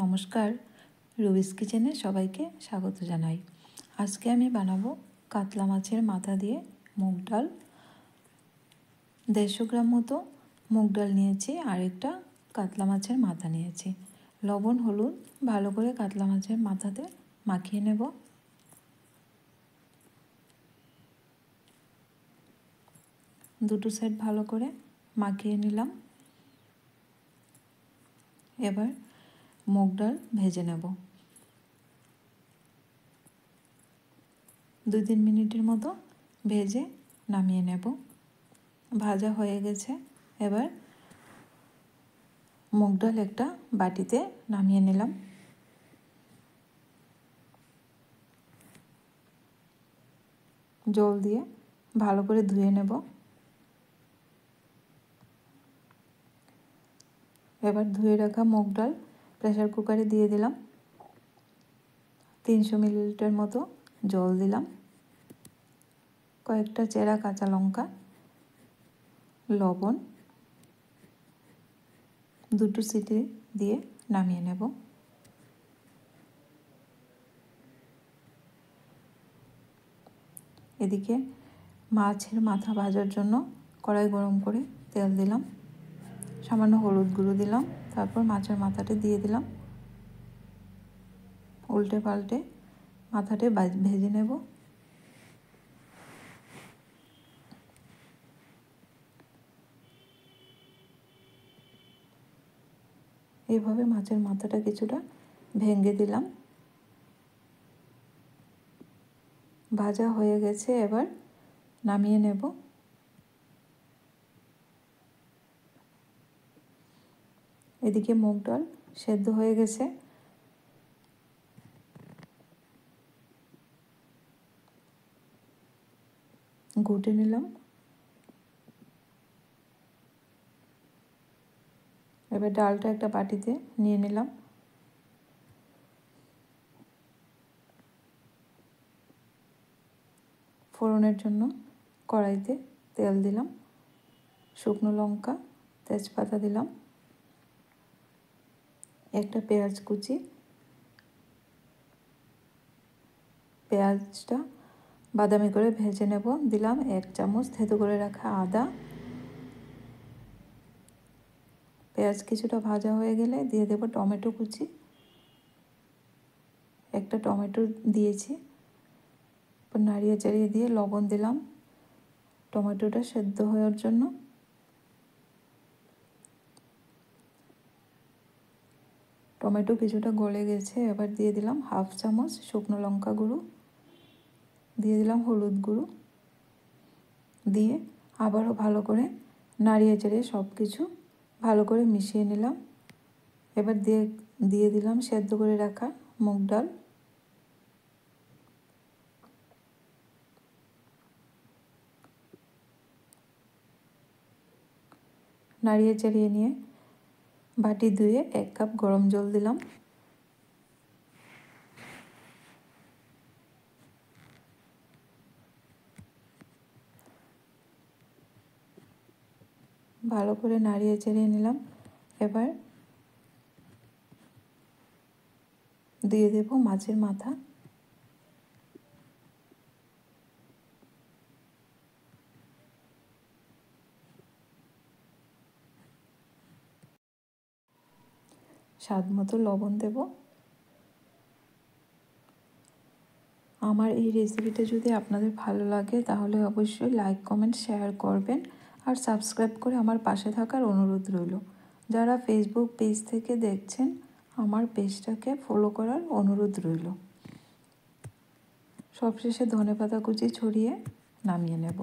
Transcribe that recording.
নমস্কার, রুবিস কিচেনে সবাইকে স্বাগত জানাই। আজকে আমি বানাবো কাতলা মাছের মাথা দিয়ে মুগ ডাল। 150 গ্রাম মতো মুগ ডাল নিয়েছি আর একটা কাতলা মাছের মাথা নিয়েছি। লবণ হলুদ ভালো করে কাতলা মাছের মাথাতে মাখিয়ে নেব। দুটো সাইড ভালো করে মাখিয়ে নিলাম। এবার মুগ ডাল ভেজে নেব। 2-3 মিনিটের মতো ভেজে নামিয়ে নেব। ভাজা হয়ে গেছে। এবার মুগ ডাল একটা বাটিতে নামিয়ে নিলাম। জল দিয়ে ভালো করে ধুয়ে নেব। এবার ধুয়ে রাখা মুগ ডাল প্রেসার কুকারে দিয়ে দিলাম। 300 মিলিলিটার মতো জল দিলাম। কয়েকটা চেরা কাঁচা লঙ্কা, লবণ, 2 সিটি দিয়ে নামিয়ে নেব। এদিকে মাছের মাথা ভাজার জন্য কড়াই গরম করে তেল দিলাম, সামান্য হলুদ গুঁড়ো দিলাম, তারপর মাছের মাথাটা দিয়ে দিলাম। উল্টে পাল্টে মাথাটা ভেজে নেব। এইভাবে মাছের মাথাটা কিছুটা ভেঙে দিলাম। ভাজা হয়ে গেছে, এবার নামিয়ে নেব। এদিকে মুগ ডাল সেদ্ধ হয়ে গেছে। ঘুটে নিলাম। এবার ডালটা একটা বাটিতে নিয়ে নিলাম। ফোড়নের জন্য কড়াইতে তেল দিলাম, শুকনো লঙ্কা, তেজপাতা দিলাম, একটা পেঁয়াজ কুচি, পেঁয়াজটা বাদামি করে ভেজে নেব। দিলাম 1 চামচ থেতো করে রাখা আদা। পেঁয়াজ কিছুটা ভাজা হয়ে গেলে দিয়ে দেব টমেটো কুচি। একটা টমেটো দিয়েছি। নাড়িয়ে চাড়িয়ে দিয়ে লবণ দিলাম টমেটোটা সেদ্ধ হওয়ার জন্য। টমেটো কিছুটা গলে গেছে। এবার দিয়ে দিলাম 1/2 চামচ শুকনো লঙ্কা গুঁড়ো, দিয়ে দিলাম হলুদ গুঁড়ো, দিয়ে আবারও ভালো করে নাড়িয়ে চাড়িয়ে সব কিছু ভালো করে মিশিয়ে নিলাম। এবার দিয়ে দিলাম সেদ্ধ করে রাখা মুগ ডাল। নাড়িয়ে চাড়িয়ে নিয়ে বাটি ধুয়ে 1 কাপ গরম জল দিলাম। ভালো করে নাড়িয়ে চাড়িয়ে নিলাম। এবার দিয়ে দেব মাছের মাথা। স্বাদ মতো লবণ দেব। আমার এই রেসিপিটা যদি আপনাদের ভালো লাগে তাহলে অবশ্যই লাইক, কমেন্ট, শেয়ার করবেন আর সাবস্ক্রাইব করে আমার পাশে থাকার অনুরোধ রইল। যারা ফেসবুক পেজ থেকে দেখছেন আমার পেজটাকে ফলো করার অনুরোধ রইল। সবশেষে ধনেপাতা কুচি ছড়িয়ে নামিয়ে নেব।